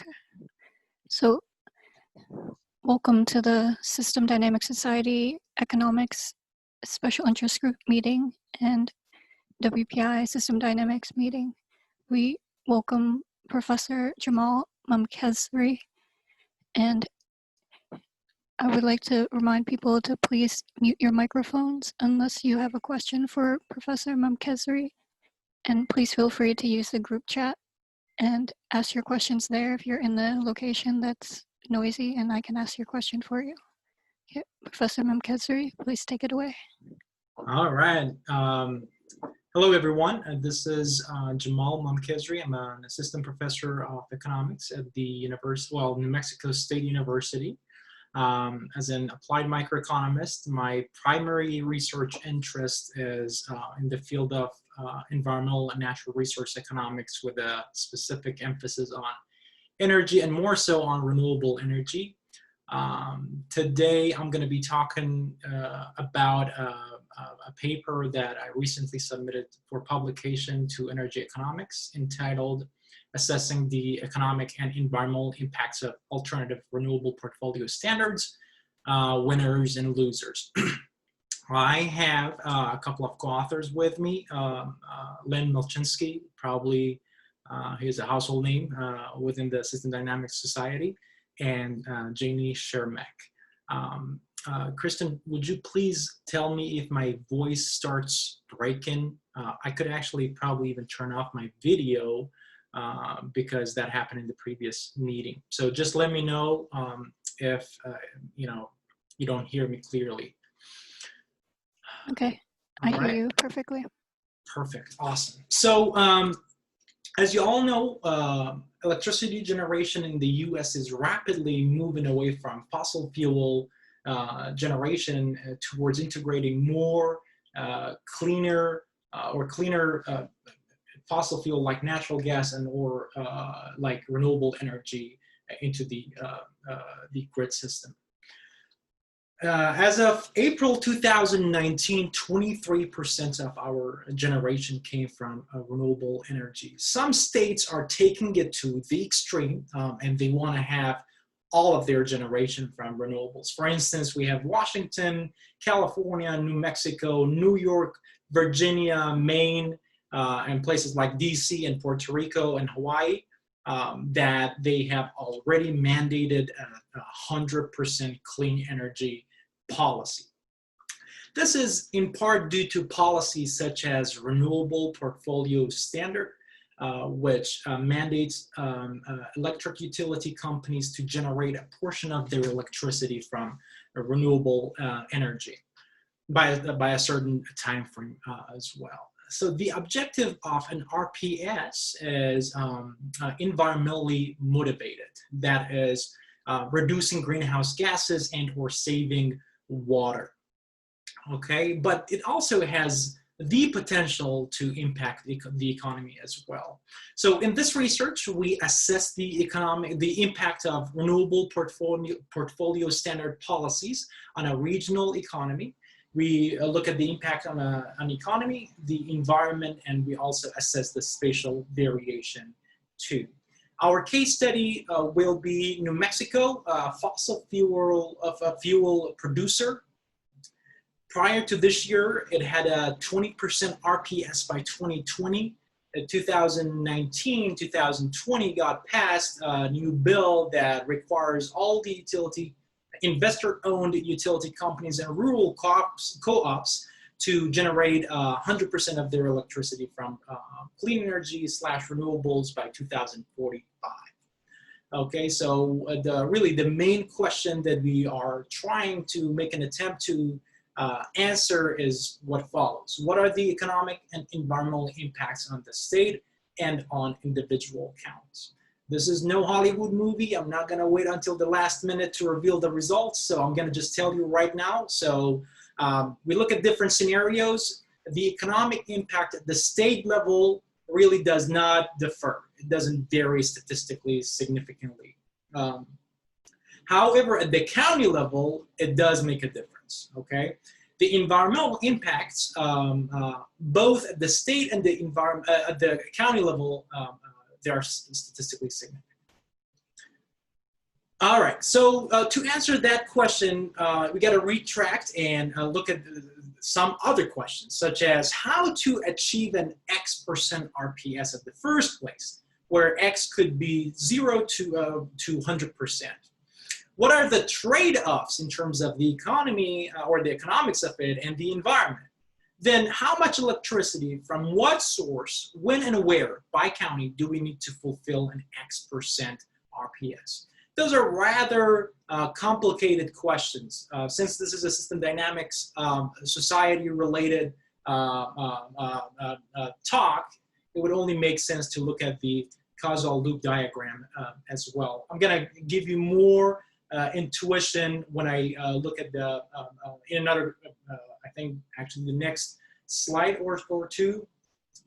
Okay. So, welcome to the System Dynamics Society Economics Special Interest Group meeting and WPI System Dynamics meeting. We welcome Professor Jamal Mamkhezri, and I would like to remind people to please mute your microphones unless you have a question for Professor Mamkhezri, and please feel free to use the group chat and ask your questions there if you're in the location that's noisy, and I can ask your question for you. Okay, Professor Mamkhezri, please take it away. All right. Hello, everyone. This is Jamal Mamkhezri. I'm an assistant professor of economics at the New Mexico State University. As an applied microeconomist, my primary research interest is in the field of environmental and natural resource economics, with a specific emphasis on energy and more so on renewable energy. Today, I'm going to be talking about a paper that I recently submitted for publication to Energy Economics entitled Assessing the Economic and Environmental Impacts of Alternative Renewable Portfolio Standards, Winners and Losers. I have a couple of co-authors with me, Len Milchinsky, probably he's a household name within the System Dynamics Society, and Janie Shermack. Kristen, would you please tell me if my voice starts breaking? I could actually probably even turn off my video because that happened in the previous meeting. So just let me know if you don't hear me clearly. Okay, I hear you perfectly. Perfect, awesome. So as you all know, electricity generation in the US is rapidly moving away from fossil fuel generation towards integrating more cleaner fossil fuel like natural gas or like renewable energy into the grid system. As of April 2019, 23% of our generation came from renewable energy. Some states are taking it to the extreme, and they want to have all of their generation from renewables. For instance, we have Washington, California, New Mexico, New York, Virginia, Maine, and places like DC and Puerto Rico and Hawaii, that they have already mandated a 100% clean energy policy. This is in part due to policies such as Renewable Portfolio Standard, which mandates electric utility companies to generate a portion of their electricity from renewable energy by a certain time frame as well. So the objective of an RPS is environmentally motivated. That is reducing greenhouse gases and or saving water. Okay, but it also has the potential to impact the economy as well. So in this research, we assess the impact of renewable portfolio standard policies on a regional economy. We look at the impact on an economy, the environment, and we also assess the spatial variation too. Our case study will be New Mexico, fossil fuel producer. Prior to this year, it had a 20% RPS by 2020. In 2019, 2020 got passed a new bill that requires all the investor-owned utility companies and rural co-ops to generate 100% of their electricity from clean energy / renewables by 2045. Okay, so really the main question that we are trying to make an attempt to answer is what follows. What are the economic and environmental impacts on the state and on individual counties? This is no Hollywood movie. I'm not gonna wait until the last minute to reveal the results, so I'm gonna just tell you right now. So we look at different scenarios. The economic impact at the state level really does not differ. It doesn't vary statistically significantly. However, at the county level, it does make a difference, okay? The environmental impacts, both at the state and the county level, they are statistically significant. All right, so to answer that question, we got to retract and look at some other questions, such as how to achieve an X% RPS at the first place, where X could be 0 to 100%. What are the trade-offs in terms of the economy or the economics of it and the environment? Then how much electricity from what source, when and where by county do we need to fulfill an X% RPS? Those are rather complicated questions. Since this is a system dynamics society-related talk, it would only make sense to look at the causal loop diagram as well. I'm going to give you more intuition when I look at the, in another, I think actually the next slide or two.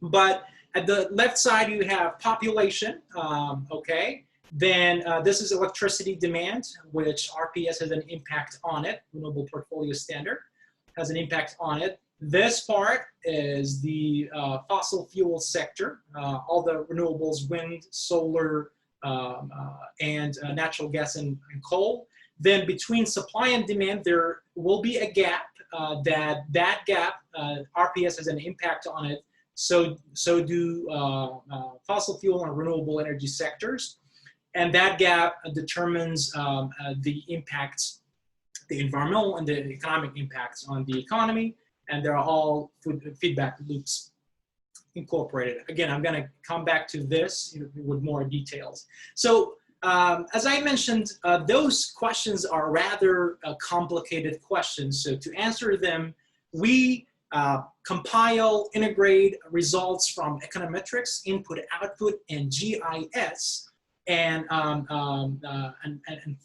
But at the left side, you have population, okay? Then this is electricity demand, which RPS has an impact on it. Renewable Portfolio Standard has an impact on it. This part is the fossil fuel sector, all the renewables, wind, solar, and natural gas and coal. Then between supply and demand, there will be a gap. That gap, RPS has an impact on it. So do fossil fuel and renewable energy sectors. And that gap determines the impacts, the environmental and the economic impacts on the economy. And they're all feedback loops incorporated. Again, I'm going to come back to this with more details. So as I mentioned, those questions are rather complicated questions. So to answer them, we compile, integrate results from econometrics, input, output, and GIS, and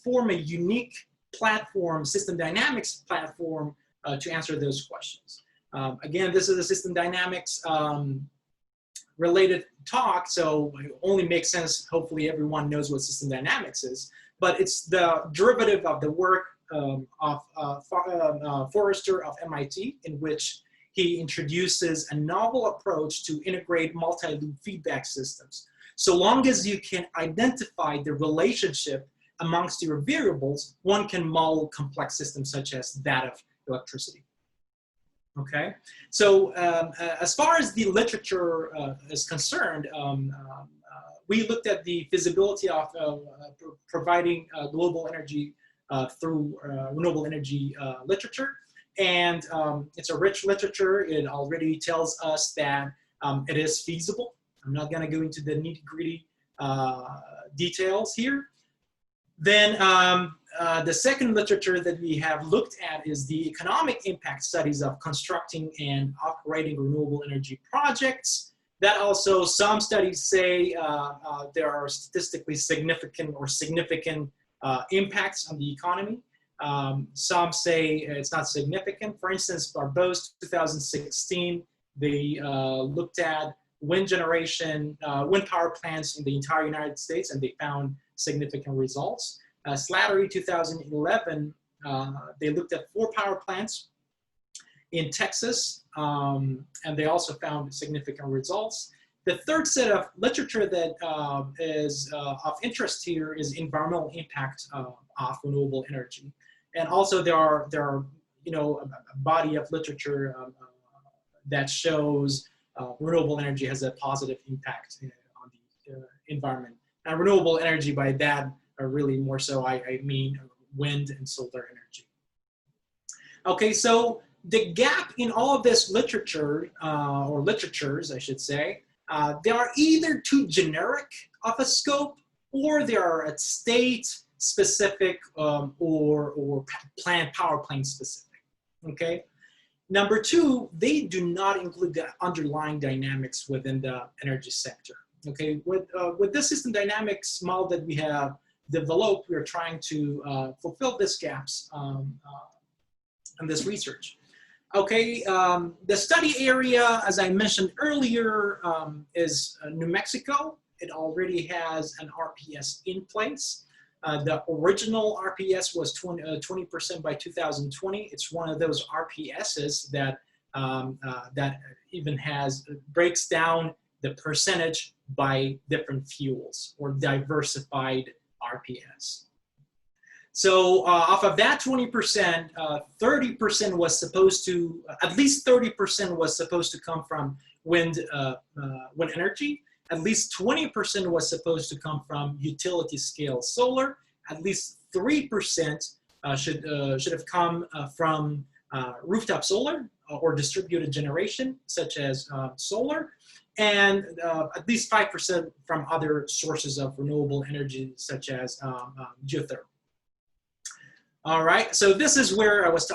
form a unique platform, system dynamics platform, to answer those questions. Again, this is a system dynamics related talk, so it only makes sense, hopefully everyone knows what system dynamics is, but it's the derivative of the work of Forrester of MIT, in which he introduces a novel approach to integrate multi-loop feedback systems. So long as you can identify the relationship amongst your variables, one can model complex systems such as that of electricity. Okay, so as far as the literature is concerned, we looked at the feasibility of providing global energy through renewable energy literature, and it's a rich literature. It already tells us that it is feasible. I'm not going to go into the nitty-gritty details here. Then the second literature that we have looked at is the economic impact studies of constructing and operating renewable energy projects. That also, some studies say there are statistically significant or significant impacts on the economy. Some say it's not significant. For instance, Barbo's 2016, they looked at wind generation, wind power plants in the entire United States, and they found significant results. Slattery 2011, they looked at 4 power plants in Texas, and they also found significant results. The third set of literature that is of interest here is environmental impact of renewable energy. And also there are a body of literature that shows renewable energy has a positive impact on the environment. And renewable energy, by that, really more so, I mean wind and solar energy. Okay, so the gap in all of this literature, or literatures, I should say, they are either too generic of a scope, or they are at state-specific or power plant specific, okay? Number 2, they do not include the underlying dynamics within the energy sector. Okay, with this system dynamics model that we have developed, we are trying to fulfill these gaps in this research. Okay, the study area, as I mentioned earlier, is New Mexico. It already has an RPS in place. The original RPS was 20% by 2020. It's one of those RPSs that that even breaks down the percentage by different fuels, or diversified RPS. So off of that 20%, 30% was supposed to, at least 30% was supposed to come from wind energy. At least 20% was supposed to come from utility scale solar. At least 3% should have come from rooftop solar or distributed generation, such as solar, and at least 5% from other sources of renewable energy, such as geothermal. All right, so this is where I was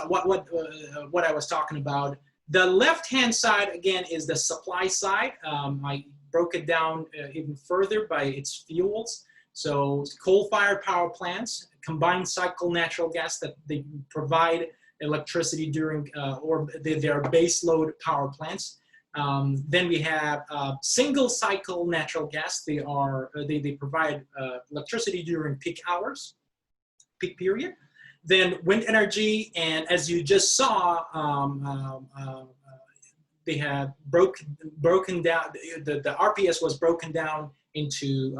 what I was talking about. The left-hand side again is the supply side. I broke it down even further by its fuels. So coal-fired power plants, combined cycle natural gas that they provide electricity during, or they are base load power plants. Then we have single cycle natural gas. They provide electricity during peak hours, peak period. Then wind energy, and as you just saw, they have broken down, the RPS was broken down into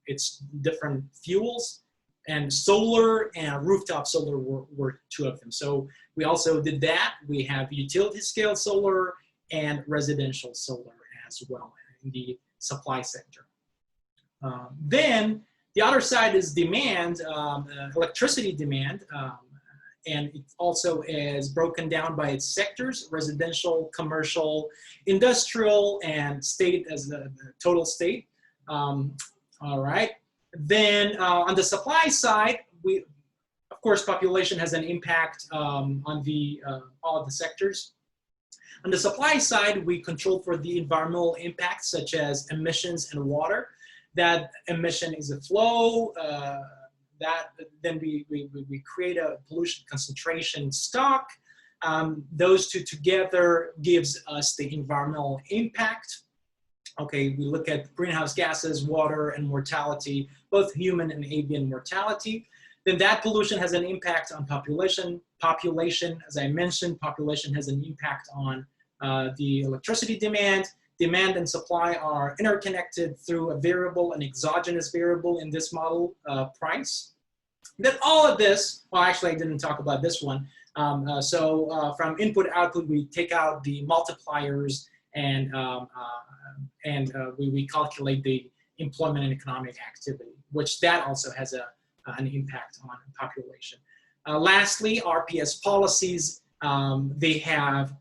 its different fuels, and solar and rooftop solar were two of them. So we also did that. We have utility scale solar and residential solar as well in the supply sector. Then the other side is demand, electricity demand, and it also is broken down by its sectors: residential, commercial, industrial, and state as the total state. All right. Then on the supply side, of course, population has an impact on all of the sectors. On the supply side, we control for the environmental impacts such as emissions and water. That emission is a flow. Then we create a pollution concentration stock. Those two together gives us the environmental impact. Okay, we look at greenhouse gases, water, and mortality, both human and avian mortality. Then that pollution has an impact on population. Population, as I mentioned, population has an impact on the electricity demand. Demand and supply are interconnected through a variable, an exogenous variable in this model, price. Then all of this, well, actually I didn't talk about this one. From input output, we take out the multipliers, and we calculate the employment and economic activity, which that also has an impact on population. Lastly, RPS policies, they have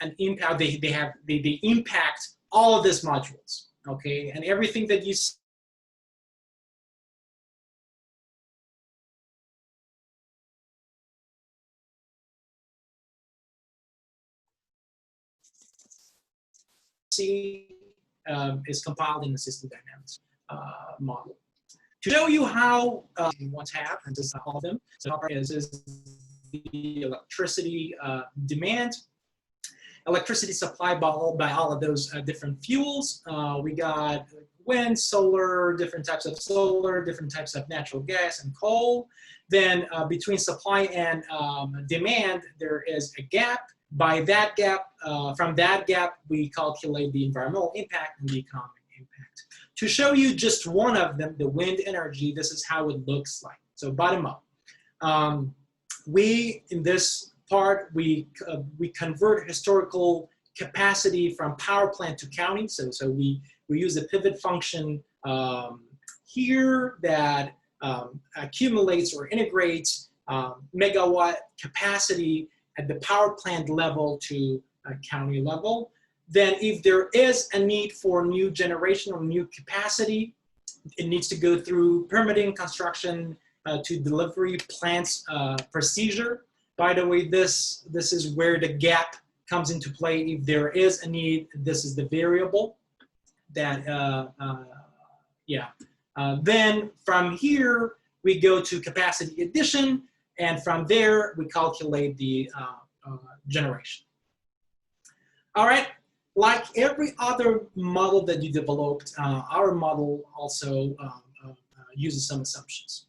an impact. They impact all of these modules. Okay, and everything that you see is compiled in the system dynamics model. To show you how ones have, and this is all of them, so is the electricity demand, electricity supplied by all of those different fuels. We got wind, solar, different types of solar, different types of natural gas and coal. Then between supply and demand, there is a gap. By that gap, from that gap, we calculate the environmental impact and the economic impact. To show you just one of them, the wind energy, this is how it looks like. So bottom up. In this part, we convert historical capacity from power plant to county. So we use a pivot function here that accumulates or integrates megawatt capacity at the power plant level to county level. Then if there is a need for new generation or new capacity, it needs to go through permitting, construction to delivery plants procedure. By the way, this is where the gap comes into play. If there is a need, this is the variable that, then from here, we go to capacity addition, and from there, we calculate the generation. All right, like every other model that you developed, our model also uses some assumptions.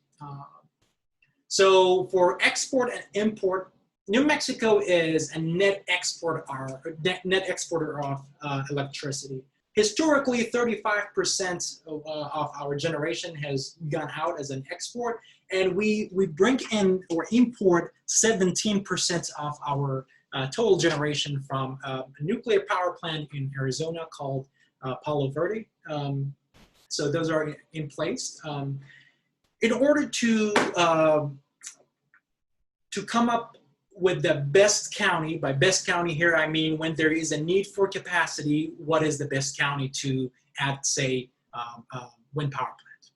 So for export and import, New Mexico is a net exporter of electricity. Historically, 35% of our generation has gone out as an export, and we bring in or import 17% of our total generation from a nuclear power plant in Arizona called Palo Verde. So those are in place. In order to come up with the best county, by best county here I mean when there is a need for capacity, what is the best county to add, say, wind power plant.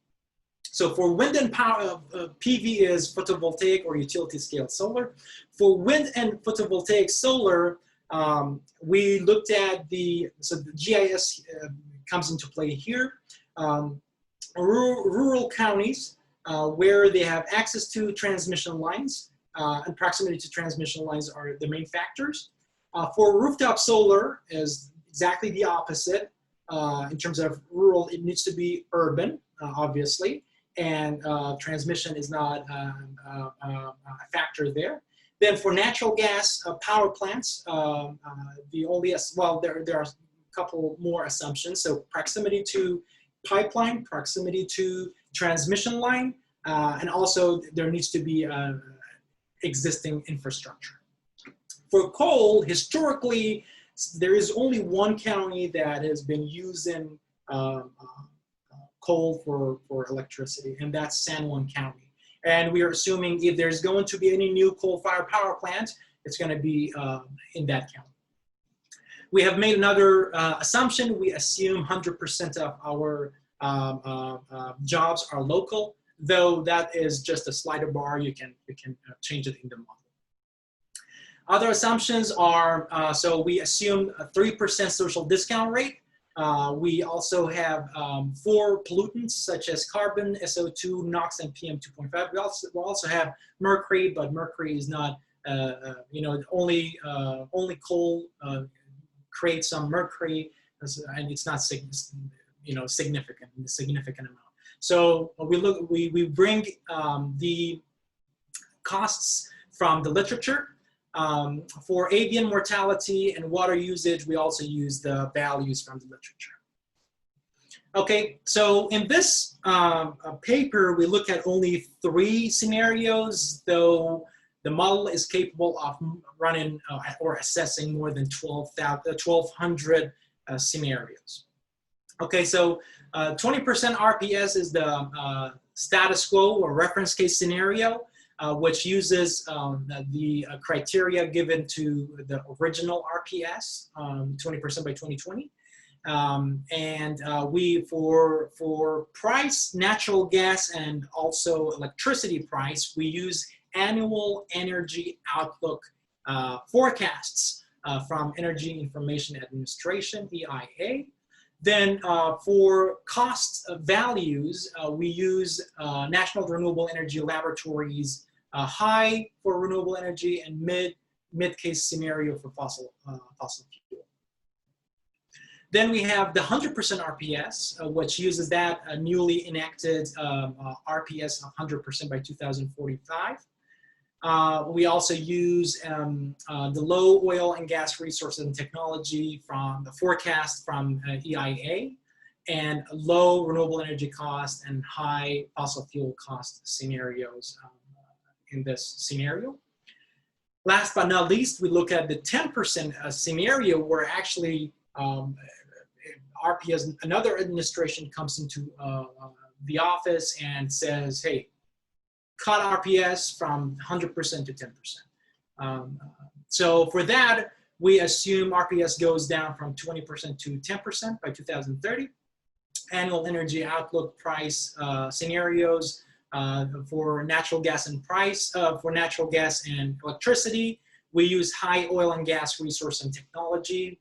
So for wind and power, PV is photovoltaic or utility scale solar. For wind and photovoltaic solar, we looked at so the GIS comes into play here. Rural counties where they have access to transmission lines, and proximity to transmission lines are the main factors. For rooftop solar is exactly the opposite. In terms of rural, it needs to be urban, obviously, and transmission is not a factor there. Then for natural gas power plants, there are a couple more assumptions. So proximity to pipeline, proximity to transmission line, and also there needs to be existing infrastructure. For coal, historically, there is only one county that has been using coal for electricity, and that's San Juan County. And we are assuming if there's going to be any new coal-fired power plant, it's going to be in that county. We have made another assumption. We assume 100% of our jobs are local, though that is just a slider bar. You can change it in the model. Other assumptions are, so we assume a 3% social discount rate. We also have 4 pollutants such as carbon, SO2, NOx, and PM2.5. We also have mercury, but mercury is not, only coal creates some mercury, and it's not significant amount. So we bring the costs from the literature. For avian mortality and water usage, we also use the values from the literature. Okay, so in this paper, we look at only 3 scenarios, though the model is capable of running or assessing more than 1,200 scenarios. Okay, so 20% RPS is the status quo or reference case scenario, which uses the criteria given to the original RPS, 20% by 2020. We, for price, natural gas, and also electricity price, we use annual energy outlook forecasts from Energy Information Administration, EIA. Then for cost values, we use National Renewable Energy Laboratories high for renewable energy and mid-case scenario for fossil fuel. Then we have the 100% RPS, which uses that newly enacted RPS of 100% by 2045. We also use the low oil and gas resources and technology from the forecast from EIA, and low renewable energy cost and high fossil fuel cost scenarios in this scenario. Last but not least, we look at the 10% scenario where actually RPS, another administration comes into the office and says, hey, cut RPS from 100% to 10%. So for that, we assume RPS goes down from 20% to 10% by 2030. Annual energy outlook price scenarios for natural gas and price, for natural gas and electricity. We use high oil and gas resource and technology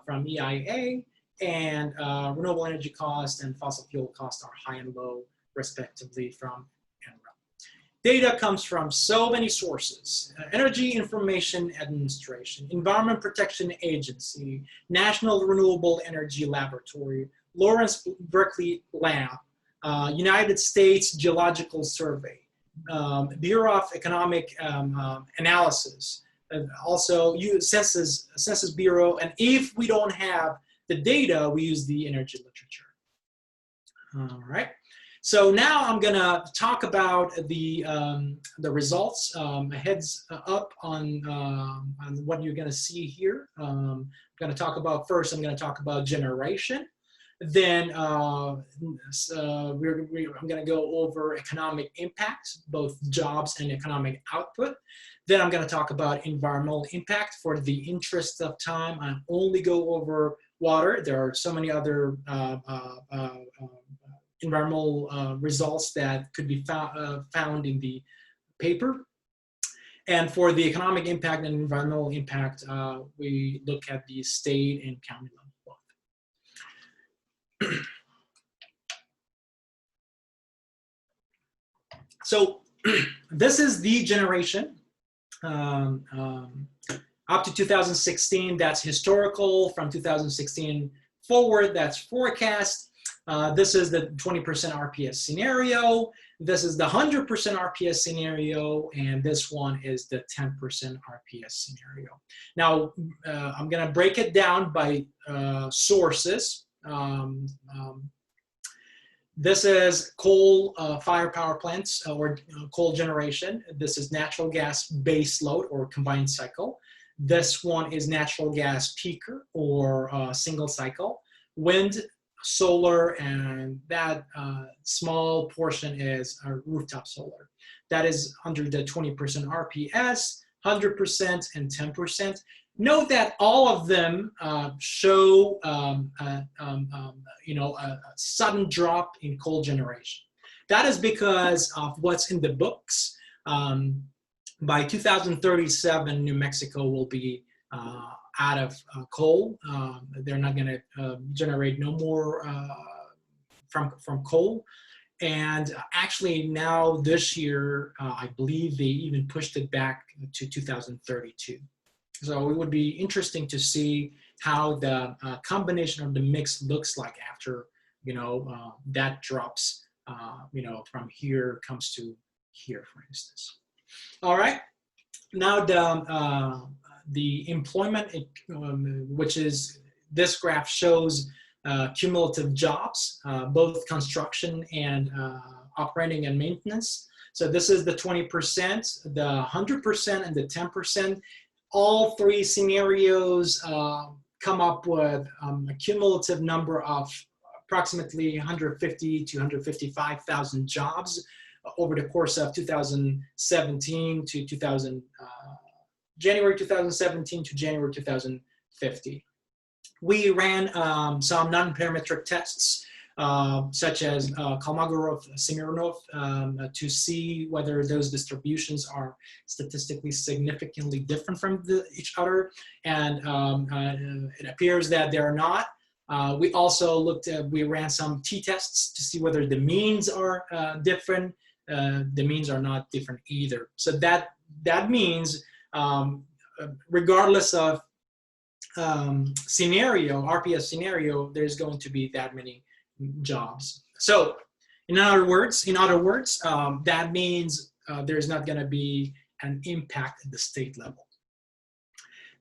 from EIA, and renewable energy cost and fossil fuel cost are high and low, respectively, from data comes from so many sources: Energy Information Administration, Environment Protection Agency, National Renewable Energy Laboratory, Lawrence Berkeley Lab, United States Geological Survey, Bureau of Economic Analysis, also Census Bureau. And if we don't have the data, we use the energy literature. All right. So now I'm gonna talk about the results. Heads up on what you're gonna see here. I'm gonna talk about first. I'm gonna talk about generation. Then I'm gonna go over economic impact, both jobs and economic output. Then I'm gonna talk about environmental impact. For the interest of time, I only go over water. There are so many other environmental results that could be found in the paper. And for the economic impact and environmental impact, we look at the state and county level. So this is the generation up to 2016. That's historical. From 2016 forward, that's forecast. This is the 20% RPS scenario. This is the 100% RPS scenario, and this one is the 10% RPS scenario. Now, I'm gonna break it down by sources. This is coal fire power plants or coal generation. This is natural gas base load or combined cycle. This one is natural gas peaker or single cycle. Wind, solar, and that small portion is rooftop solar. That is under the 20% RPS, 100%, and 10%. Note that all of them show a sudden drop in coal generation. That is because of what's in the books. By 2037, New Mexico will be out of coal. They're not going to generate no more from coal. And actually now this year, I believe they even pushed it back to 2032. So it would be interesting to see how the combination of the mix looks like after, that drops, from here comes to here, for instance. All right. Now the employment, which is, this graph shows cumulative jobs, both construction and operating and maintenance. So this is the 20%, the 100%, and the 10%. All three scenarios come up with a cumulative number of approximately 150 to 155,000 jobs over the course of 2017 to January 2017 to January 2050. We ran some non-parametric tests, such as Kolmogorov-Smirnov, to see whether those distributions are statistically significantly different from each other, and it appears that they are not. We also we ran some t-tests to see whether the means are different. The means are not different either. So that means, regardless of scenario, RPS scenario, there's going to be that many jobs. So in other words, that means there's not going to be an impact at the state level.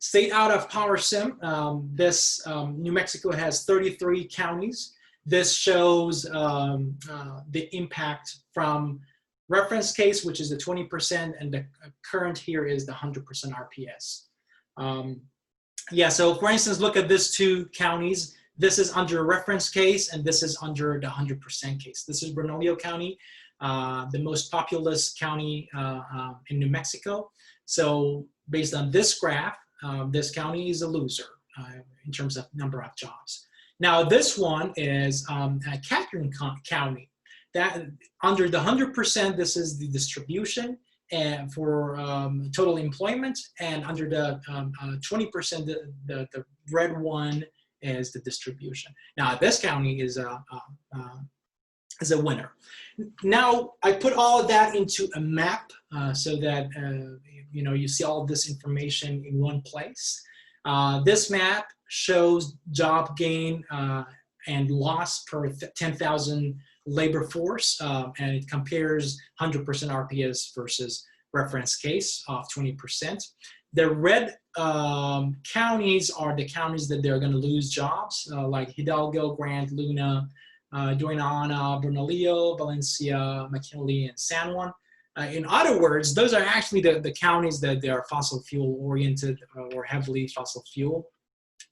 State out of power sim, New Mexico has 33 counties. This shows the impact from reference case, which is the 20%, and the current here is the 100% RPS. So for instance, look at these two counties. This is under reference case, and this is under the 100% case. This is Bernalillo County, the most populous county in New Mexico. So based on this graph, this county is a loser in terms of number of jobs. Now this one is Catherine County. That under the 100%, this is the distribution, and for total employment, and under the 20%, the red one is the distribution. Now this county is a winner. Now I put all of that into a map so that you see all of this information in one place. This map shows job gain and loss per 10,000 labor force, and it compares 100% RPS versus reference case of 20%. The red counties are the counties that they're going to lose jobs, like Hidalgo, Grant, Luna, Doña Ana, Bernalillo, Valencia, McKinley, and San Juan. In other words, those are actually the counties that they are fossil fuel oriented or heavily fossil fuel.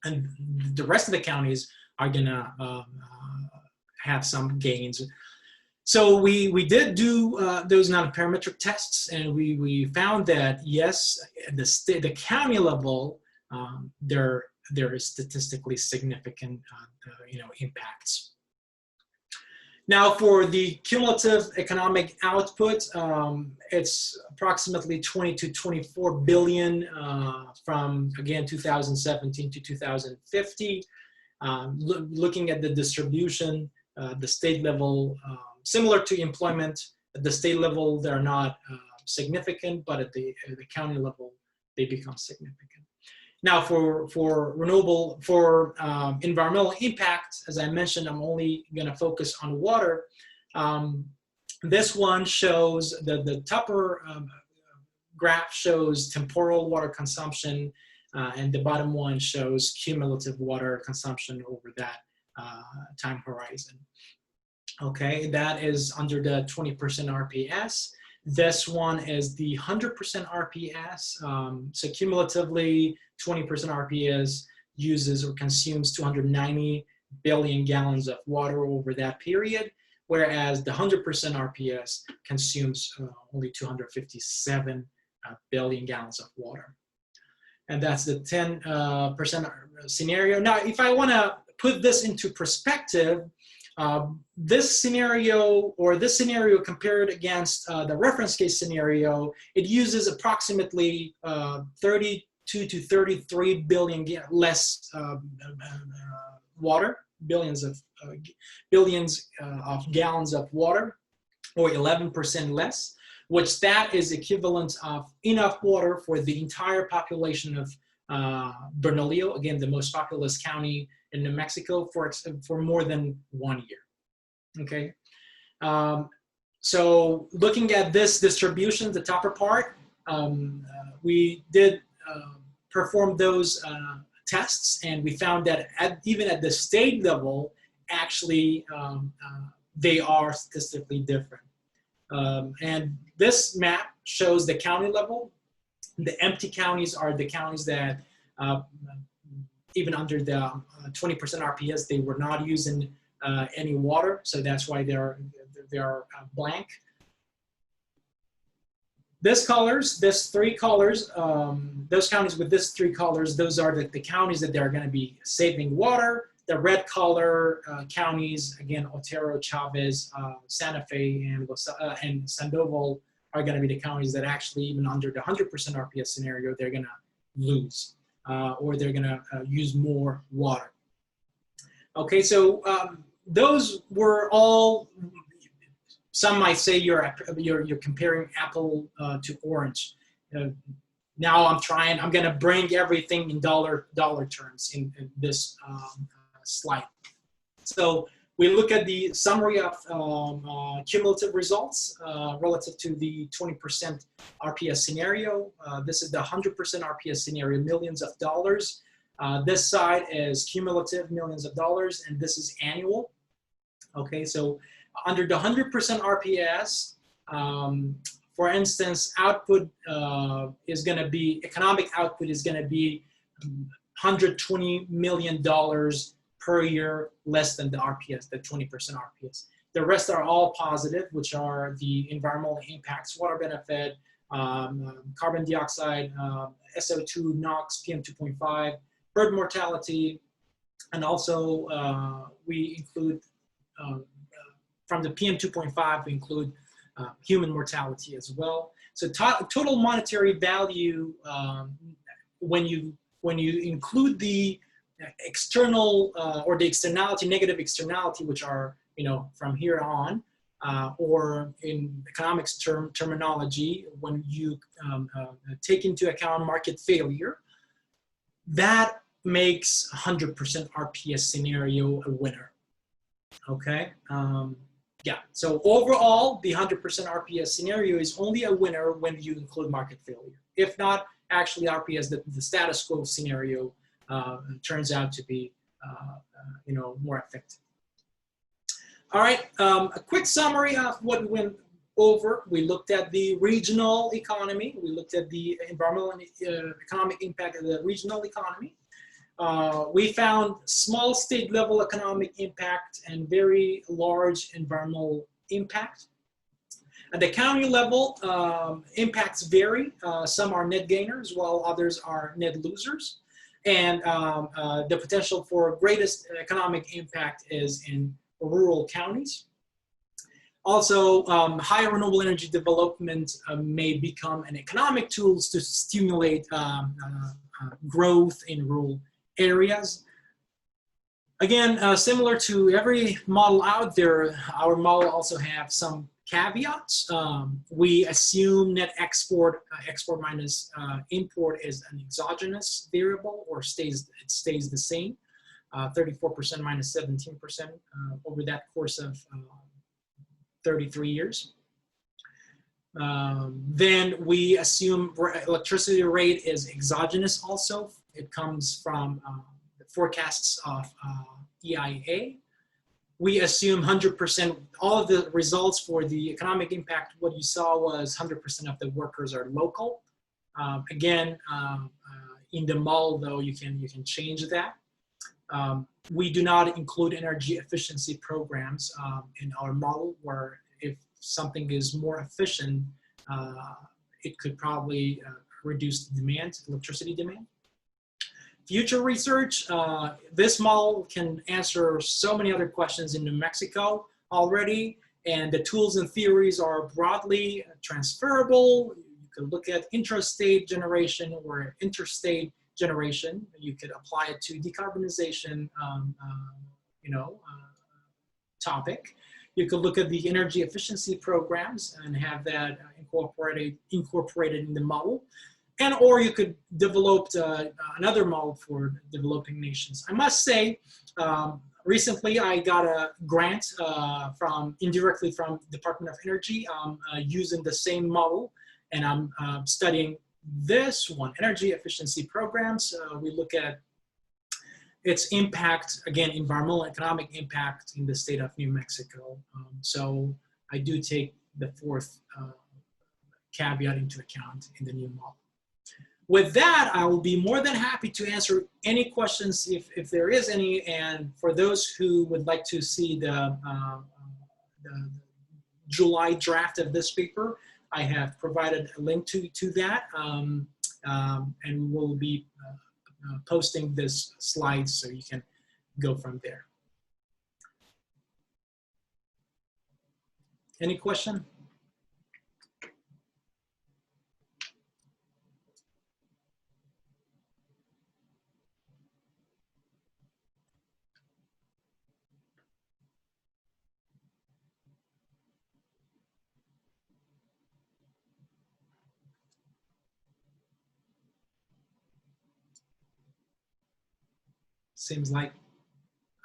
And the rest of the counties are going to have some gains. So we did do those non-parametric tests, and we found that yes, at the county level, there is statistically significant impacts. Now, for the cumulative economic output, it's approximately 20 to 24 billion from, again, 2017 to 2050. Looking at the distribution, the state level, similar to employment, at the state level, they're not significant, but at the county level, they become significant. Now, for environmental impact, as I mentioned, I'm only going to focus on water. This one shows the upper graph shows temporal water consumption, and the bottom one shows cumulative water consumption over that time horizon. Okay, that is under the 20% RPS. This one is the 100% RPS. So cumulatively, 20% RPS uses or consumes 290 billion gallons of water over that period, whereas the 100% RPS consumes only 257 billion gallons of water. And that's the 10% scenario. Now, if I want to put this into perspective, this scenario compared against the reference case scenario, it uses approximately 32 to 33 billion less water, billions of gallons of water, or 11% less, which that is equivalent of enough water for the entire population of Bernalillo, again, the most populous county in New Mexico, for more than 1 year. Okay, so looking at this distribution, the upper part, we did perform those tests, and we found that even at the state level, actually, they are statistically different. And this map shows the county level. The empty counties are the counties that even under the 20% RPS, they were not using any water, so that's why they are blank. These three colors, those counties with these three colors, those are the counties that they're going to be saving water. The red color counties, again, Otero, Chavez, Santa Fe, and Sandoval are going to be the counties that actually, even under the 100% RPS scenario, they're going to lose or they're going to use more water. Okay, so those were all. Some might say you're comparing apple to orange. Now I'm going to bring everything in dollar terms in this slide. So we look at the summary of cumulative results relative to the 20% RPS scenario. This is the 100% RPS scenario, millions of dollars. This side is cumulative, millions of dollars, and this is annual. Okay, so under the 100% RPS, for instance, output is going to be, economic output is going to be $120 million per year less than the RPS, the 20% RPS. The rest are all positive, which are the environmental impacts, water benefit, carbon dioxide, SO2, NOx, PM2.5, bird mortality, and also we include, from the PM2.5, we include human mortality as well. So total monetary value, when you include the external or the externality, negative externality, which are, from here on, or in economics terminology, when you take into account market failure, that makes 100% RPS scenario a winner. Okay. Yeah, so overall, the 100% RPS scenario is only a winner when you include market failure. If not, actually RPS, the status quo scenario, turns out to be more effective. All right, a quick summary of what we went over. We looked at the regional economy. We looked at the environmental and economic impact of the regional economy. We found small state level economic impact and very large environmental impact. At the county level, impacts vary. Some are net gainers while others are net losers. And the potential for greatest economic impact is in rural counties. Also, higher renewable energy development may become an economic tool to stimulate growth in rural areas. Again, similar to every model out there, our model also have some caveats. We assume net export minus import is an exogenous variable, or it stays the same, 34% minus 17% over that course of 33 years. Then we assume electricity rate is exogenous also. It comes from the forecasts of EIA. We assume 100%, all of the results for the economic impact, what you saw was 100% of the workers are local. Again, in the model though, you can change that. We do not include energy efficiency programs in our model, where if something is more efficient, it could probably reduce demand, electricity demand. Future research, this model can answer so many other questions in New Mexico already, and the tools and theories are broadly transferable. You could look at intrastate generation or interstate generation. You could apply it to decarbonization, topic. You could look at the energy efficiency programs and have that incorporated in the model. Or you could develop another model for developing nations. I must say, recently I got a grant indirectly from Department of Energy using the same model, and I'm studying this one, energy efficiency programs. We look at its impact, again, environmental and economic impact in the state of New Mexico. So I do take the fourth caveat into account in the new model. With that, I will be more than happy to answer any questions if there is any. And for those who would like to see the July draft of this paper, I have provided a link to that. And we'll be posting this slide so you can go from there. Any question? Seems like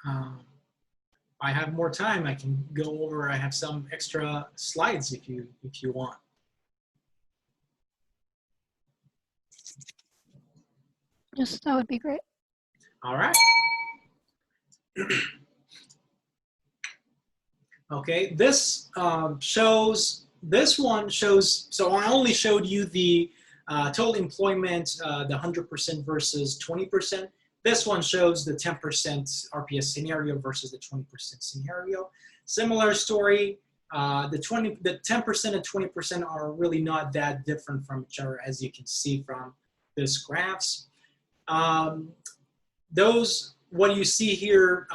I have more time. I can go over. I have some extra slides if you want. Yes, that would be great. All right. Okay, this one shows, so I only showed you the total employment, the 100% versus 20%. This one shows the 10% RPS scenario versus the 20% scenario. Similar story, the 10% and 20% are really not that different from each other, as you can see from this graphs. What you see here,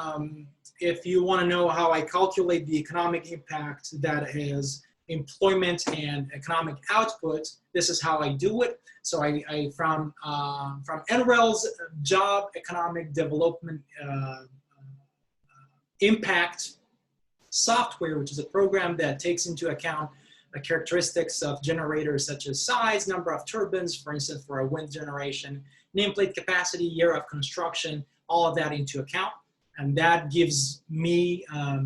if you want to know how I calculate the economic impact, that is employment and economic output, this is how I do it. So from NREL's job economic development impact software, which is a program that takes into account the characteristics of generators such as size, number of turbines, for instance, for a wind generation, nameplate capacity, year of construction, all of that into account. And that gives me a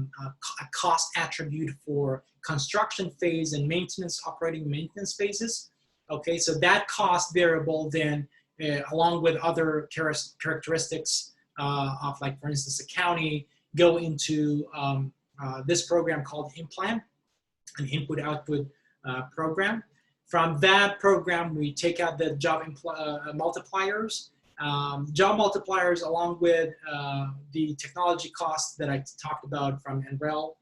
cost attribute for construction phase and maintenance, operating maintenance phases. Okay, so that cost variable then, along with other characteristics of, like, for instance, a county, go into this program called IMPLAN, an input-output program. From that program, we take out the job multipliers. Job multipliers, along with the technology costs that I talked about from NREL,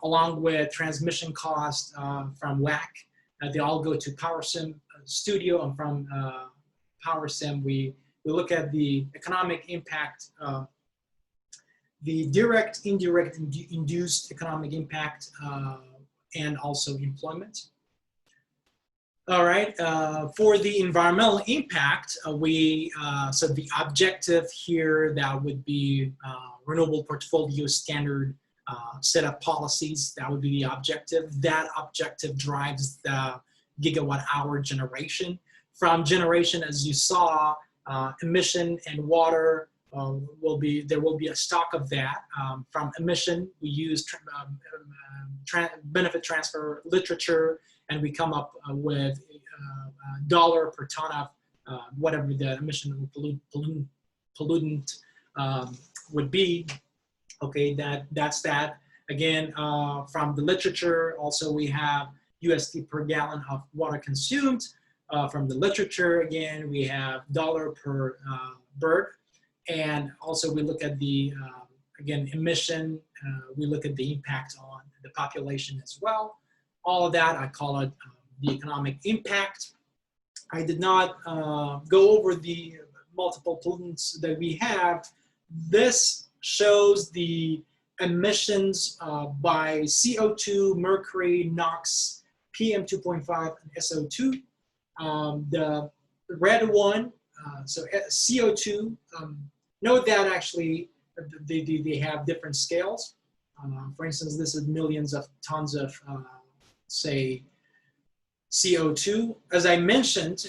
along with transmission costs from WAC. They all go to PowerSim Studio, and from PowerSim, we look at the economic impact, the direct, indirect, induced economic impact, and also employment. All right, for the environmental impact, so the objective here, that would be renewable portfolio standard set of policies. That would be the objective. That objective drives the gigawatt hour generation. From generation, as you saw, emission and water there will be a stock of that. From emission, we use benefit transfer literature, and we come up with dollar per ton of whatever the emission pollutant would be. Okay, that's that. Again, from the literature, also we have USD per gallon of water consumed. From the literature, again, we have dollar per bird. And also we look at the, again, emission. We look at the impact on the population as well. All of that, I call it the economic impact. I did not go over the multiple pollutants that we have. This shows the emissions by CO2, mercury, NOx, PM2.5, and SO2. The red one, so CO2, note that actually they have different scales. For instance, this is millions of tons of, say, CO2. As I mentioned,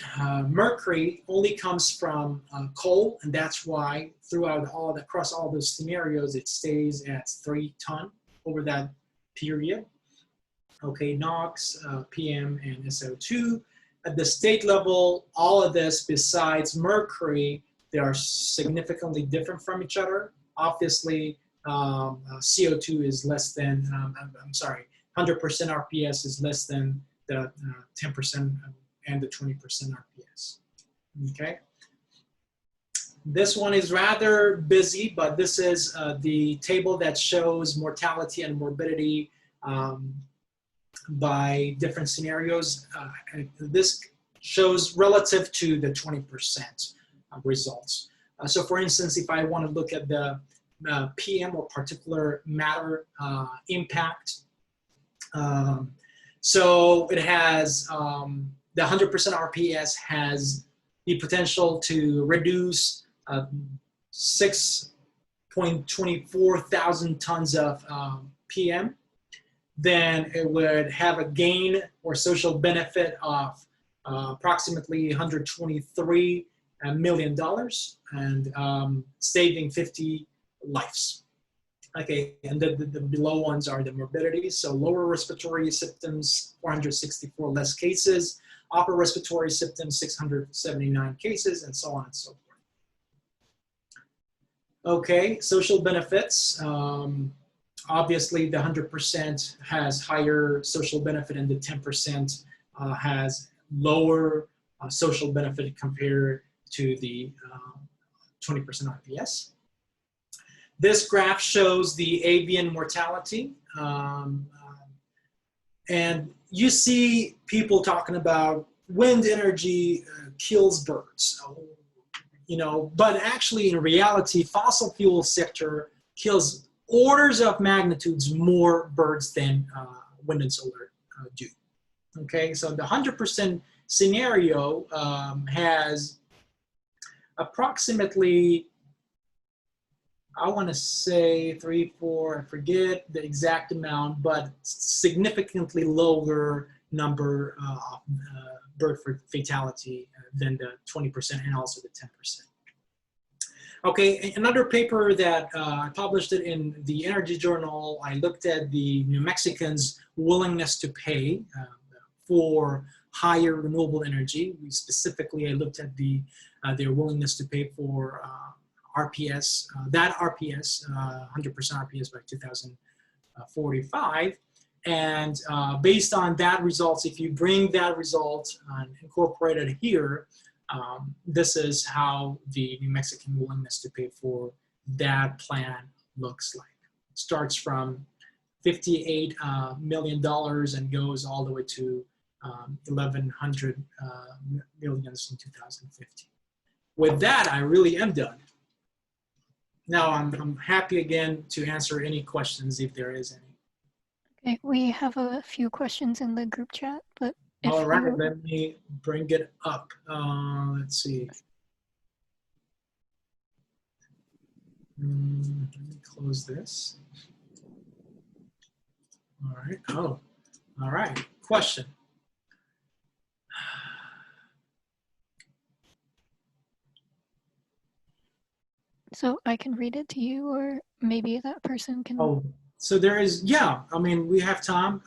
mercury only comes from coal, and that's why across all those scenarios, it stays at 3 tons over that period. Okay, NOx, PM, and SO2. At the state level, all of this, besides mercury, they are significantly different from each other. Obviously, CO2 is less than, 100% RPS is less than the 10% and the 20% RPS. Okay. This one is rather busy, but this is the table that shows mortality and morbidity by different scenarios. This shows relative to the 20% results. So for instance, if I want to look at the PM, or particular matter impact, so it has the 100% RPS has the potential to reduce 6.24 thousand tons of PM. Then it would have a gain or social benefit of approximately $123 million, and saving 50 lives. Okay, and the below ones are the morbidities. So lower respiratory symptoms, 464 less cases, upper respiratory symptoms, 679 cases, and so on and so forth. Okay, social benefits. Obviously, the 100% has higher social benefit, and the 10% has lower social benefit compared to the 20% RPS. This graph shows the avian mortality. And you see people talking about wind energy kills birds, you know, but actually in reality, fossil fuel sector kills orders of magnitudes more birds than wind and solar do. Okay, so the 100% scenario has approximately, I want to say 3, 4, I forget the exact amount, but significantly lower number of bird fatality than the 20% and also the 10%. Okay, another paper that I published it in the Energy Journal, I looked at the New Mexicans' willingness to pay for higher renewable energy. I looked at their willingness to pay for RPS, that RPS, 100% RPS by 2045. And based on that results, if you bring that result and incorporate it here, this is how the New Mexican willingness to pay for that plan looks like. It starts from $58 million and goes all the way to 1,100 millions in 2050. With that, I really am done. Now I'm happy again to answer any questions if there is any. Okay, we have a few questions in the group chat, but if all right, let me bring it up. Let's see. Let me close this. All right. Oh, all right. Question. So I can read it to you, or maybe that person can. Oh, so there is, yeah. I mean, we have time.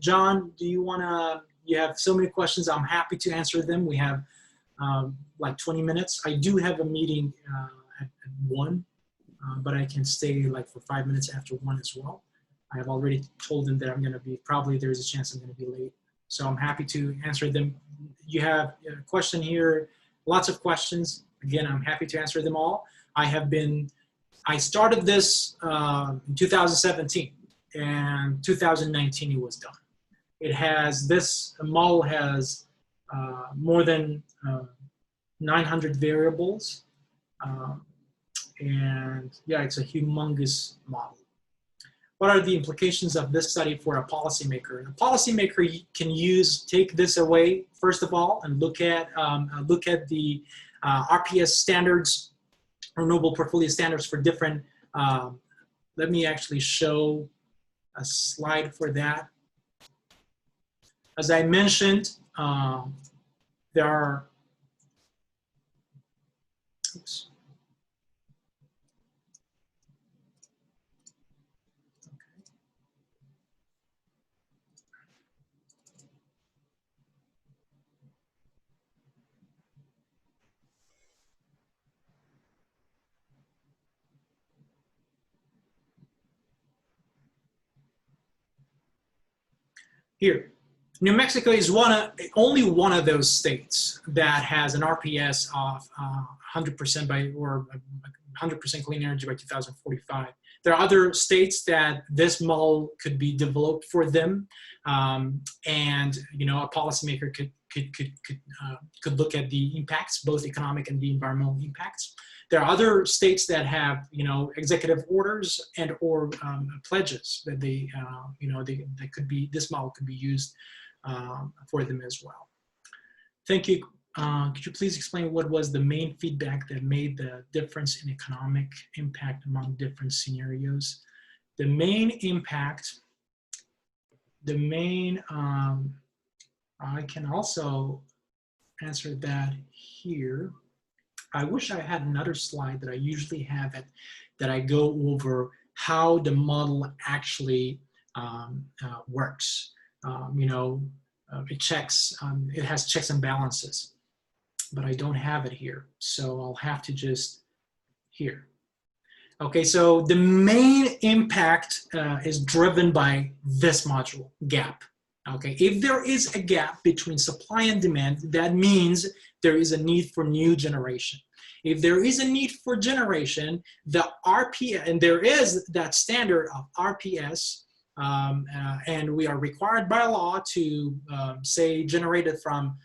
John, do you want to? You have so many questions. I'm happy to answer them. We have like 20 minutes. I do have a meeting at 1, but I can stay like for 5 minutes after 1 as well. I have already told them that I'm going to be, probably there's a chance I'm going to be late. So I'm happy to answer them. You have a question here, lots of questions. Again, I'm happy to answer them all. I started this in 2017, and 2019 it was done. It has, this model has more than 900 variables. And yeah, it's a humongous model. What are the implications of this study for a policymaker? A policymaker can take this away, first of all, and look at the RPS standards, renewable portfolio standards for different, let me actually show a slide for that. As I mentioned, there are, oops. Here, New Mexico is only one of those states that has an RPS of 100% or 100% clean energy by 2045. There are other states that this model could be developed for them, and a policymaker could look at the impacts, both economic and the environmental impacts. There are other states that have, executive orders and or pledges that they could be, this model could be used for them as well. Thank you. Could you please explain what was the main feedback that made the difference in economic impact among different scenarios? The main impact, I can also answer that here. I wish I had another slide that I usually have that I go over how the model actually works. It checks, it has checks and balances, but I don't have it here. So I'll have to just here. Okay, so the main impact is driven by this module, gap. Okay, if there is a gap between supply and demand, that means there is a need for new generation. If there is a need for generation, the RPS, and there is that standard of RPS, and we are required by law to say generated from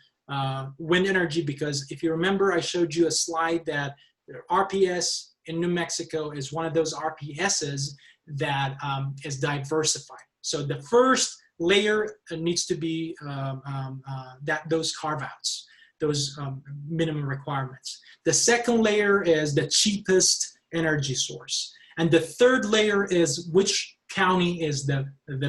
wind energy, because if you remember, I showed you a slide that RPS in New Mexico is one of those RPSs that is diversified. So the first layer needs to be those carve-outs, those minimum requirements. The second layer is the cheapest energy source. And the third layer is which county is the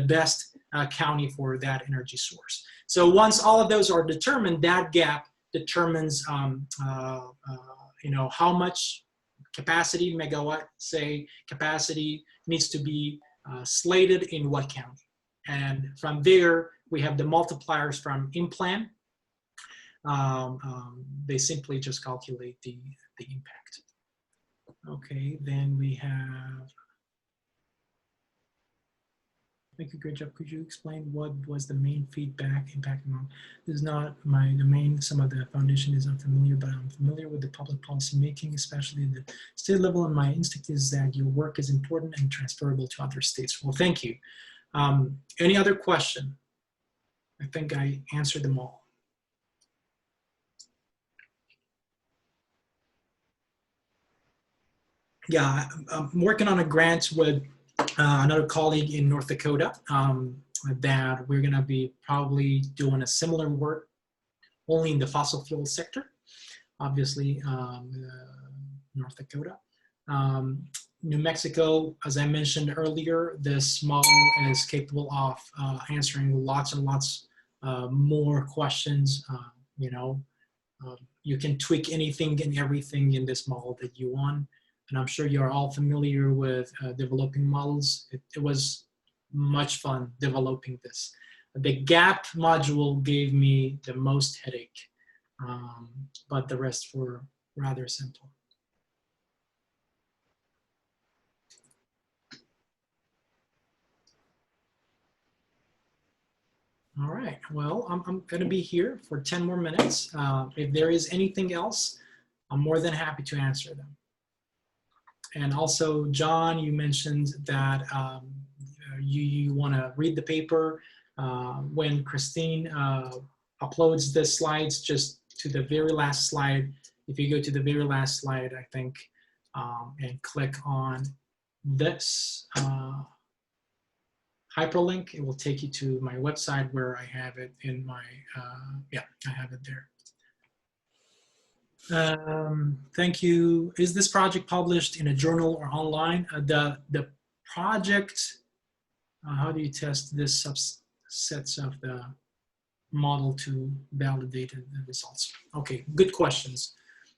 best county for that energy source. So once all of those are determined, that gap determines how much capacity, megawatt, say, capacity needs to be slated in what county. And from there, We have the multipliers from implant. They simply just calculate the impact. Okay, then we have, thank you, great job. Could you explain what was the main feedback impact among? This is not my domain. Some of the foundation is unfamiliar, but I'm familiar with the public policy making, especially the state level, and my instinct is that your work is important and transferable to other states. Well, thank you. Any other question? I think I answered them all. Yeah, I'm working on a grant with another colleague in North Dakota that we're gonna be probably doing a similar work only in the fossil fuel sector, obviously North Dakota. New Mexico, as I mentioned earlier, this model is capable of answering lots and lots more questions. You know, you can tweak anything and everything in this model that you want. And I'm sure you're all familiar with developing models. It was much fun developing this. The gap module gave me the most headache, but the rest were rather simple. All right, well, I'm gonna be here for 10 more minutes. If there is anything else, I'm more than happy to answer them. And also, John, you mentioned that you wanna read the paper. When Christine uploads the slides, just to the very last slide, if you go to the very last slide, I think, and click on this, hyperlink, it will take you to my website where I have it in my, yeah, I have it there. Thank you. Is this project published in a journal or online? The project, how do you test this subsets of the model to validate the results? Okay, good questions.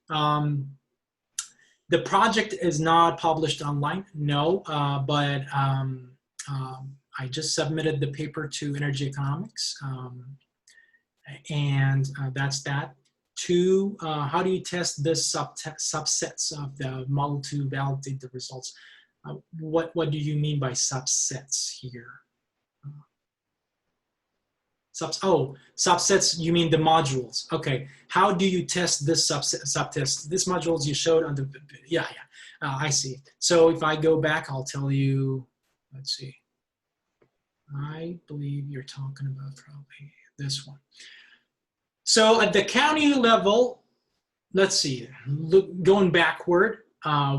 The project is not published online, no, but I just submitted the paper to Energy Economics, and that's that. Two, how do you test this subsets of the model to validate the results? What do you mean by subsets here? Subsets, you mean the modules. Okay, how do you test this subtest? This modules you showed on the, yeah, I see. So if I go back, I'll tell you, let's see. I believe you're talking about probably this one. So at the county level, let's see, going backward,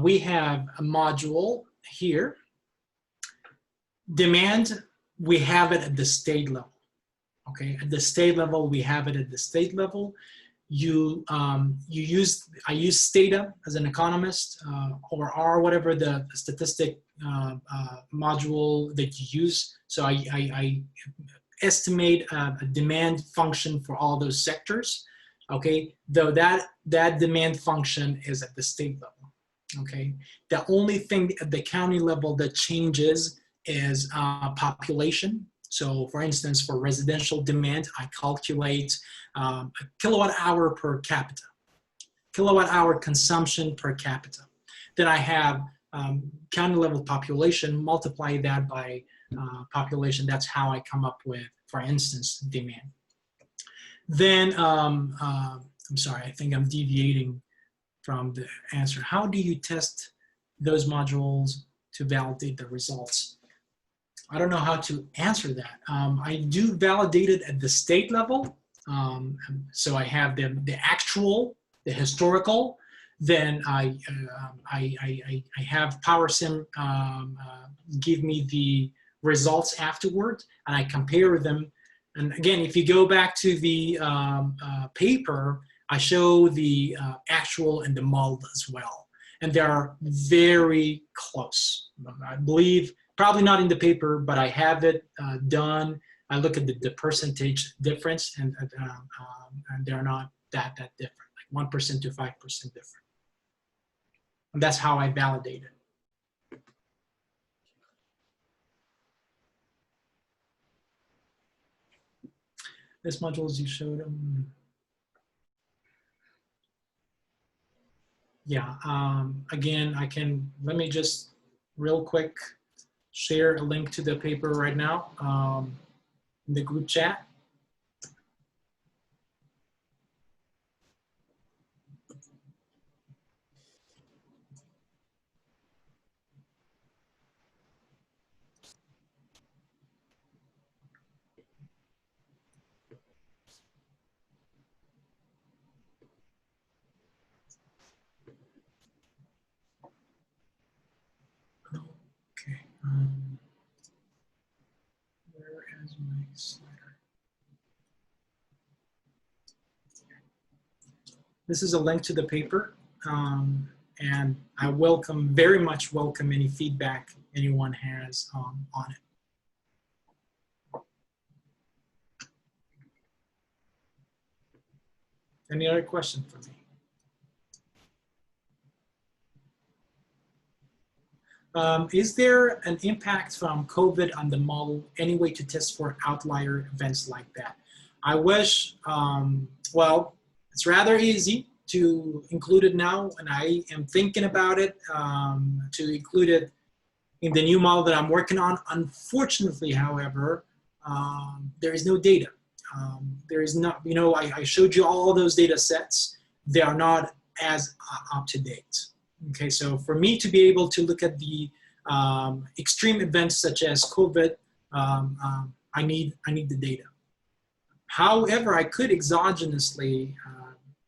we have a module here. Demand, we have it at the state level. Okay, at the state level, we have it at the state level. I use Stata as an economist, or R, whatever the statistic module that you use. So I estimate a demand function for all those sectors. Okay, though that demand function is at the state level. Okay, the only thing at the county level that changes is population. So for instance, for residential demand, I calculate a kilowatt hour per capita, kilowatt hour consumption per capita. Then I have county level population, multiply that by population. That's how I come up with, for instance, demand. Then, I'm sorry, I think I'm deviating from the answer. How do you test those modules to validate the results? I don't know how to answer that. I do validate it at the state level. So I have the actual, the historical. Then I have PowerSim give me the results afterward, and I compare them. And again, if you go back to the paper, I show the actual and the model as well. And they are very close. I believe, probably not in the paper, but I have it done. I look at the percentage difference, and they're not that different, like 1% to 5% different. And that's how I validate it. This module as you showed them. Yeah, again, let me just real quick share a link to the paper right now in the group chat. Okay, where is my slider? This is a link to the paper, and I very much welcome any feedback anyone has on it. Any other question for me? Is there an impact from COVID on the model? Any way to test for outlier events like that? I wish, well, it's rather easy to include it now, and I am thinking about it to include it in the new model that I'm working on. Unfortunately, however, there is no data. There is not, you know, I showed you all those data sets. They are not as up to date. Okay, so for me to be able to look at the extreme events such as COVID, I need the data. However, I could exogenously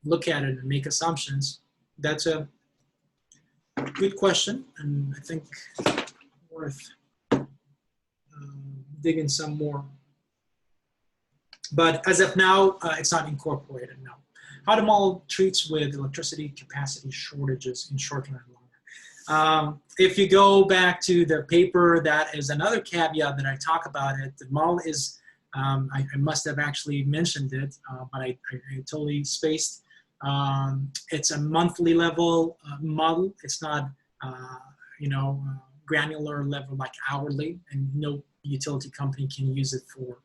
look at it and make assumptions. That's a good question, and I think worth digging some more. But as of now, it's not incorporated, no. How the model treats with electricity capacity shortages in short run and long run. If you go back to the paper, that is another caveat that I talk about it. The model is, I must have actually mentioned it, but I totally spaced. It's a monthly level model. It's not, you know, granular level like hourly, and no utility company can use it for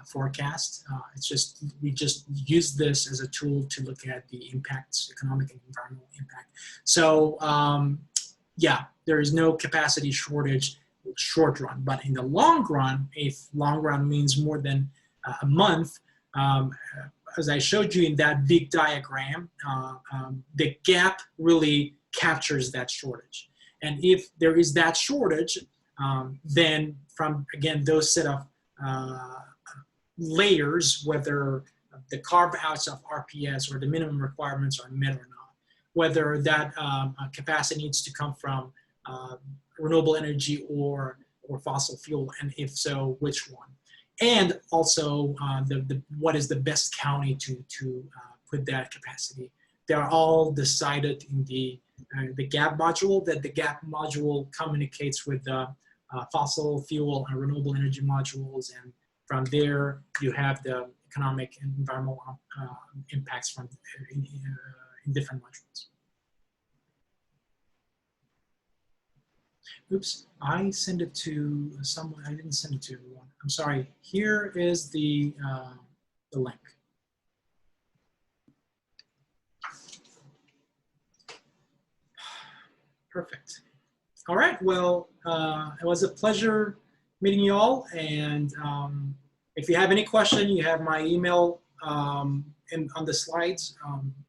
forecast. It's just, we just use this as a tool to look at the impacts, economic and environmental impact. So yeah, there is no capacity shortage short run, but in the long run, if long run means more than a month, as I showed you in that big diagram, the gap really captures that shortage. And if there is that shortage, then from, again, those set of layers, whether the carve outs of RPS or the minimum requirements are met or not, whether that capacity needs to come from renewable energy or fossil fuel, and if so, which one, and also what is the best county to put that capacity. They are all decided in the gap module, that the gap module communicates with the fossil fuel and renewable energy modules, and from there, you have the economic and environmental impacts from in different modules. Oops, I sent it to someone. I didn't send it to everyone. I'm sorry. Here is the link. Perfect. All right. Well, it was a pleasure meeting you all, and if you have any question, you have my email on the slides.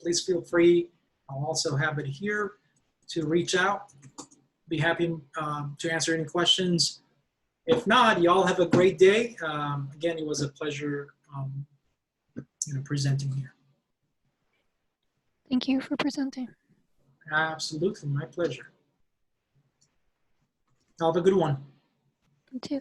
Please feel free. I'll also have it here to reach out. Be happy to answer any questions. If not, you all have a great day. Again, it was a pleasure presenting here. Thank you for presenting. Absolutely, my pleasure. Have a good one. You too.